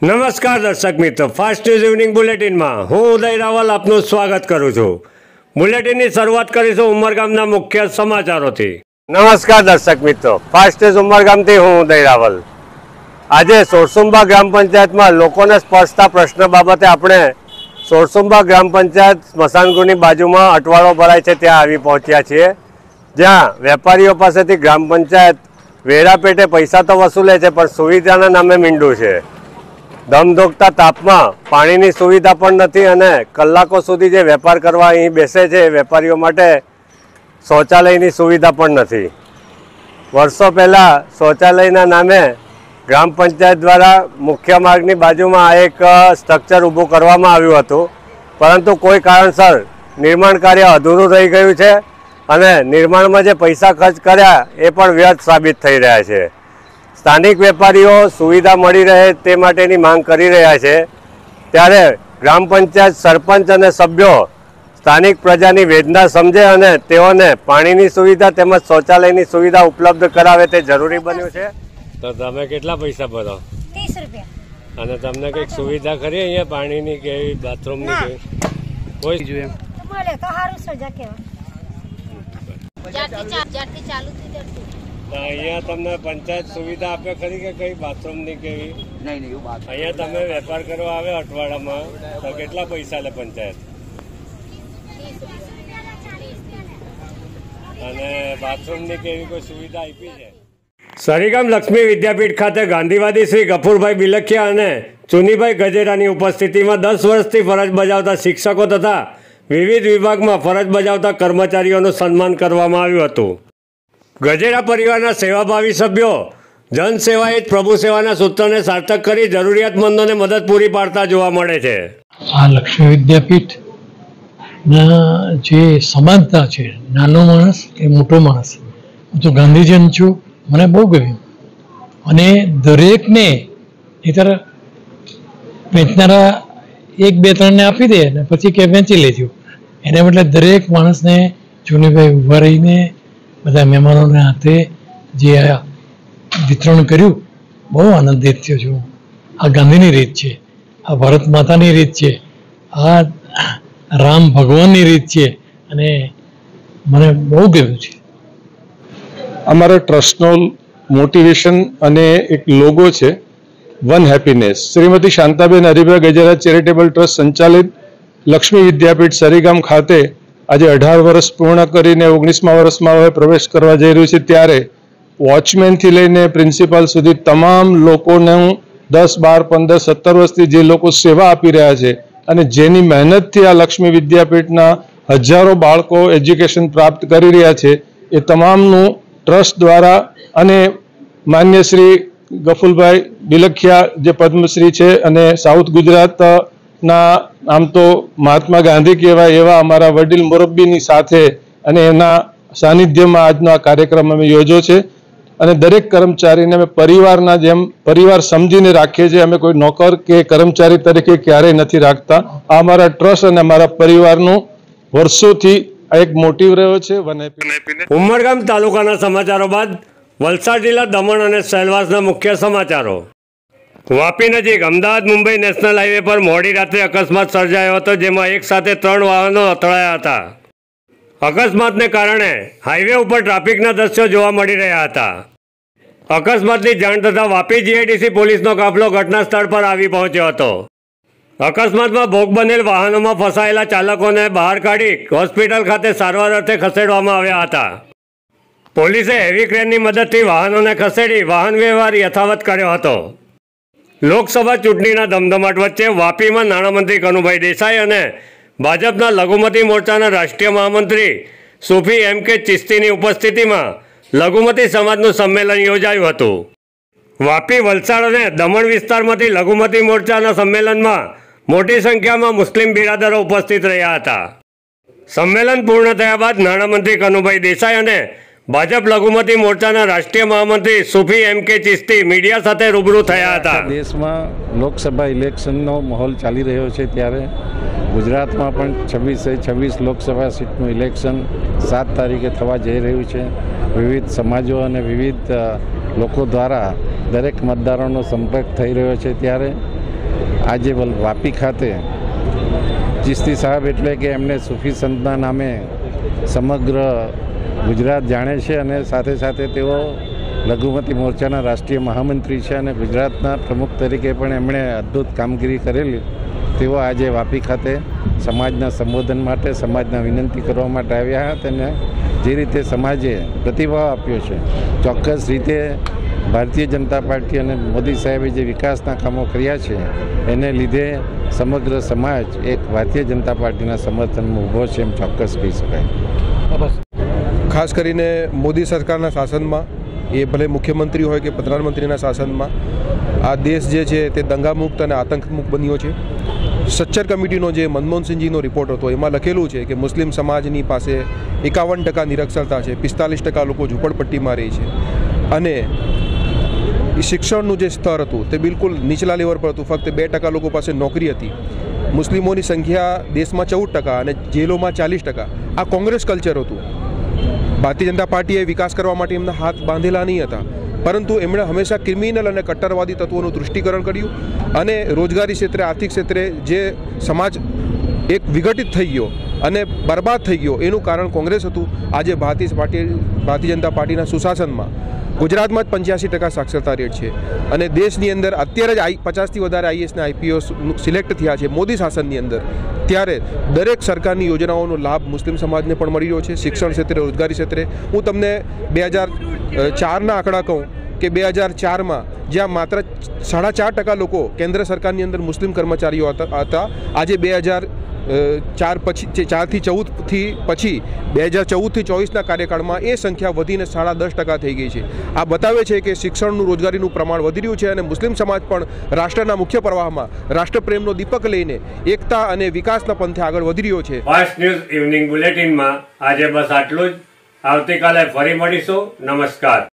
નમસ્કાર દર્શક મિત્રો, ફાસ્ટ ન્યૂઝ ઇવનિંગ બુલેટિનમાં હું ઉદય રાવલ આપનું સ્વાગત કરું છું। બુલેટિનની શરૂઆત કરીશું ઉમરગામના મુખ્ય સમાચારોથી। નમસ્કાર દર્શક મિત્રો, ફાસ્ટ ન્યૂઝ ઉમરગામથી હું ઉદય રાવલ। આજે સોરસુંબા ગ્રામ પંચાયતમાં લોકોને સ્પર્શતા પ્રશ્ન બાબતે આપણે સોરસુંબા ગ્રામ પંચાયત સ્મશાનગૃહની બાજુમાં અટવાળો ભરાય છે ત્યાં આવી પહોંચ્યા છીએ, જ્યાં વેપારીઓ પાસેથી ગ્રામ પંચાયત વેરા પેટે પૈસા તો વસૂલે છે, પણ સુવિધાના નામે મીંડું છે। ધમધોકતા તાપમાં પાણીની સુવિધા પણ નથી અને કલાકો સુધી જે વેપાર કરવા અહીં બેસે છે વેપારીઓ માટે શૌચાલયની સુવિધા પણ નથી। વર્ષો પહેલાં શૌચાલયના નામે ગ્રામ પંચાયત દ્વારા મુખ્ય માર્ગની બાજુમાં એક સ્ટ્રક્ચર ઊભું કરવામાં આવ્યું હતું, પરંતુ કોઈ કારણસર નિર્માણ કાર્ય અધૂરું રહી ગયું છે અને નિર્માણમાં જે પૈસા ખર્ચ કર્યા એ પણ વ્યર્થ સાબિત થઈ રહ્યા છે। સ્થાનિક વેપારીઓ સુવિધા મળી રહે તે માટેની માંગ કરી રહ્યા છે, ત્યારે ગ્રામ પંચાયત સરપંચ અને સભ્યો સ્થાનિક પ્રજાની વેદના સમજે અને તેઓને પાણીની સુવિધા તેમજ શૌચાલયની સુવિધા ઉપલબ્ધ કરાવે તે જરૂરી બન્યું છે। તો તમે કેટલા પૈસા ભરો? 30 રૂપિયા। અને તમને કઈક સુવિધા ખરી અહીંયા પાણીની કે બાથરૂમની કે કોઈ જોઈએ? મળે તો સારું સજા કહેવાય। અહીંયા તમને પંચાયત સુવિધા આપે ખરી કે કઈ બાથરૂમની કેવી? નહીં અહીંયા તમે વેપાર કરવા આવે અઠવાડિયામાં તો કેટલા પૈસા લે પંચાયત? અને બાથરૂમની કેવી કોઈ સુવિધા આપી છે? સરીગામ લક્ષ્મી વિદ્યાપીઠ ખાતે ગાંધીવાદી શ્રી ગફુરભાઈ બિલખિયા અને ચુનીભાઈ ગજેરાની ઉપસ્થિતિમાં 10 વર્ષથી ફરજ બજાવતા શિક્ષકો તથા વિવિધ વિભાગમાં ફરજ બજાવતા કર્મચારીઓનું સન્માન કરવામાં આવ્યું હતું। ગજેરા પરિવારના સેવાભાવી સભ્યો જનસેવા એ જ પ્રભુ સેવાના સૂત્રને સાર્થક કરી જરૂરિયાતમંદોને મદદ પૂરી પાડતા જોવા મળે છે। આ લક્ષ્મી વિદ્યાપીઠના જે સમાનતા છે, નાનો માણસ કે મોટો માણસ, હું તો ગાંધીજન છું, મને બહુ ગમ્યું અને દરેકને નહીંતર વેચનારા 1-2-3 ને આપી દે ને પછી કે વેચી લેજો, એને બદલે દરેક માણસને ચુનીભાઈ ઉભા રહીને બધા મહેમાનોને હાથે જે વિતરણ કર્યું, બહુ આનંદિત થયો છું। આ ગાંધીની રીત છે, આ ભારત માતાની રીત છે, આ રામ ભગવાનની રીત છે અને મને બહુ ગમ્યું છે। અમારા ટ્રસ્ટનો મોટિવેશન અને એક લોગો છે one happiness. Shrimati Shantaben Haribhai Gajera charitable trust સંચાલિત લક્ષ્મી વિદ્યાપીઠ સરીગામ ખાતે આજે 18 વર્ષ પૂર્ણ કરીને 19મા વર્ષમાં હવે પ્રવેશ કરવા જઈ રહ્યું છે, ત્યારે વોચમેનથી લઈને પ્રિન્સિપાલ સુધી તમામ લોકોને 10, 12, 15, 17 વર્ષથી જે લોકો સેવા આપી રહ્યા છે અને જેની મહેનતથી આ લક્ષ્મી વિદ્યાપીઠના હજારો બાળકો એજ્યુકેશન પ્રાપ્ત કરી રહ્યા છે, એ તમામનું ટ્રસ્ટ દ્વારા અને માન્ય શ્રી ગફુરભાઈ બિલખિયા જે પદ્મશ્રી છે અને સાઉથ ગુજરાતના આમ તો મહાત્મા ગાંધી કહેવાય એવા અમારા વડીલ મુરબ્બીની સાથે અને એના સાનિધ્યમાં આજનો આ કાર્યક્રમ અમે યોજ્યો છે અને દરેક કર્મચારીને અમે પરિવારના જેમ પરિવાર સમજીને રાખીએ છીએ। અમે કોઈ નોકર કે કર્મચારી તરીકે ક્યારેય નથી રાખતા। આ અમારા ટ્રસ્ટ અને અમારા પરિવારનું વર્ષોથી આ એક મોટિવ રહ્યો છે વન હેપીનેસ। ઉમરગામ તાલુકાના સમાચારો બાદ વલસાડ જિલ્લા દમણ અને સેલવાસના મુખ્ય સમાચારો। વાપી નજીક અમદાવાદ મુંબઈ નેશનલ હાઈવે પર મોડી રાત્રે અકસ્માત સર્જાયો હતો, જેમાં એક સાથે 3 વાહનો અથડાયા હતા। અકસ્માતને કારણે હાઈવે ઉપર ટ્રાફિકના દ્રશ્યો જોવા મળી રહ્યા હતા। અકસ્માતની જાણ થતાં વાપી જીઆઈડીસી પોલીસનો કાફલો ઘટના સ્થળ પર આવી પહોંચ્યો હતો। અકસ્માતમાં ભોગ બનેલ વાહનોમાં ફસાયેલા ચાલકોને બહાર કાઢી હોસ્પિટલ ખાતે સારવાર અર્થે ખસેડવામાં આવ્યા હતા। પોલીસે હેવી ક્રેનની મદદથી વાહનોને ખસેડી વાહન વ્યવહાર યથાવત કર્યો હતો। લોકસભા ચૂંટણીના ધમધમાટ વચ્ચે વાપીમાં નાણામંત્રી કનુભાઈ દેસાઈ અને ભાજપના લઘુમતી મોરચાના રાષ્ટ્રીય મહામંત્રી સુફી MK ચિસ્તીની ઉપસ્થિતિમાં લઘુમતી સમાજનું સંમેલન યોજાયું હતું। વાપી, વલસાડ અને દમણ વિસ્તારમાંથી લઘુમતી મોરચાના સંમેલનમાં મોટી સંખ્યામાં મુસ્લિમ બિરાદરો ઉપસ્થિત રહ્યા હતા। સંમેલન પૂર્ણ થયા બાદ નાણામંત્રી કનુભાઈ દેસાઈ અને ભાજપ લઘુમતી મોરચાના રાષ્ટ્રીય મહામંત્રી સુફી MK ચિસ્તી મીડિયા સાથે રૂબરૂ થયા હતા। દેશમાં લોકસભા ઇલેક્શનનો માહોલ ચાલી રહ્યો છે, ત્યારે ગુજરાતમાં પણ 26 લોકસભા સીટનું ઇલેક્શન 7 તારીખે થવા જઈ રહ્યું છે। વિવિધ સમાજો અને વિવિધ લોકો દ્વારા દરેક મતદારોનો સંપર્ક થઈ રહ્યો છે, ત્યારે આજે વાપી ખાતે ચિશ્તી સાહેબ એટલે કે એમને સૂફી સંતના નામે સમગ્ર ગુજરાત જાણે છે અને સાથે સાથે તેઓ લઘુમતી મોરચાના રાષ્ટ્રીય મહામંત્રી છે અને ગુજરાતના પ્રમુખ તરીકે પણ એમણે અદ્ભુત કામગીરી કરેલી. તેઓ આજે વાપી ખાતે સમાજના સંબોધન માટે, સમાજના વિનંતી કરવા માટે આવ્યા હતા અને જે રીતે સમાજે પ્રતિભાવ આપ્યો છે, ચોક્કસ રીતે ભારતીય જનતા પાર્ટી અને મોદી સાહેબે જે વિકાસના કામો કર્યા છે એને લીધે સમગ્ર સમાજ એક ભારતીય જનતા પાર્ટીના સમર્થનમાં ઊભો છે એમ ચોક્કસ કહી શકાય. ખાસ કરીને મોદી સરકારના શાસનમાં, એ ભલે મુખ્યમંત્રી હોય કે પ્રધાનમંત્રીના શાસનમાં, આ દેશ જે છે તે દંગામુક્ત અને આતંકમુક્ત બન્યો છે. સચ્ચર કમિટીનો જે મનમોહનસિંહજીનો રિપોર્ટ હતો એમાં લખેલું છે કે મુસ્લિમ સમાજની પાસે 51% નિરક્ષરતા છે, 45% લોકો ઝૂંપડપટ્ટીમાં રહે છે અને શિક્ષણનું જે સ્તર હતું તે બિલકુલ નીચલા લેવલ પર હતું. ફક્ત 2% લોકો પાસે નોકરી હતી. મુસ્લિમોની સંખ્યા દેશમાં 14% અને જેલોમાં 40%. આ કોંગ્રેસ કલ્ચર હતું. ભારતીય જનતા પાર્ટીએ વિકાસ કરવા માટે એમના હાથ બાંધેલા નહીં હતા, પરંતુ એમણે હંમેશા ક્રિમિનલ અને કટ્ટરવાદી તત્વોનું દૃષ્ટિકરણ કર્યું અને રોજગારી ક્ષેત્રે, આર્થિક ક્ષેત્રે જે સમાજ એક વિઘટિત થઈ ગયો અને બરબાદ થઈ ગયો એનું કારણ કોંગ્રેસ હતું. આજે ભારતીય જનતા પાર્ટીના સુશાસનમાં ગુજરાતમાં જ 85% સાક્ષરતા રેટ છે અને દેશની અંદર અત્યારે જ 50થી વધારે આઈએએસ અને આઈપીએસ સિલેક્ટ થયા છે મોદી શાસનની અંદર. ત્યારે દરેક સરકારની યોજનાઓનો લાભ મુસ્લિમ સમાજને પણ મળી રહ્યો છે. શિક્ષણ ક્ષેત્રે, રોજગારી ક્ષેત્રે. હું તમને 2004ના આંકડા કહું કે 2004માં જ્યાં માત્ર 4.5% લોકો કેન્દ્ર સરકારની અંદર મુસ્લિમ કર્મચારીઓ હતા, આજે 4થી 14 પછી 2014થી 24ના કાર્યકાળમાં એ સંખ્યા વધીને 10.5% થઈ ગઈ છે. આ બતાવે છે કે શિક્ષણનું, રોજગારીનું પ્રમાણ વધી રહ્યું છે અને મુસ્લિમ સમાજ પણ રાષ્ટ્રના મુખ્ય પ્રવાહમાં રાષ્ટ્રપ્રેમનો દીપક લઈને એકતા અને વિકાસના પંથે આગળ વધી રહ્યો છે. ફાસ્ટ ન્યૂઝ ઇવનિંગ બુલેટિનમાં આજે બસ આટલું જ. આવતીકાલે ફરી મળીશું. નમસ્કાર.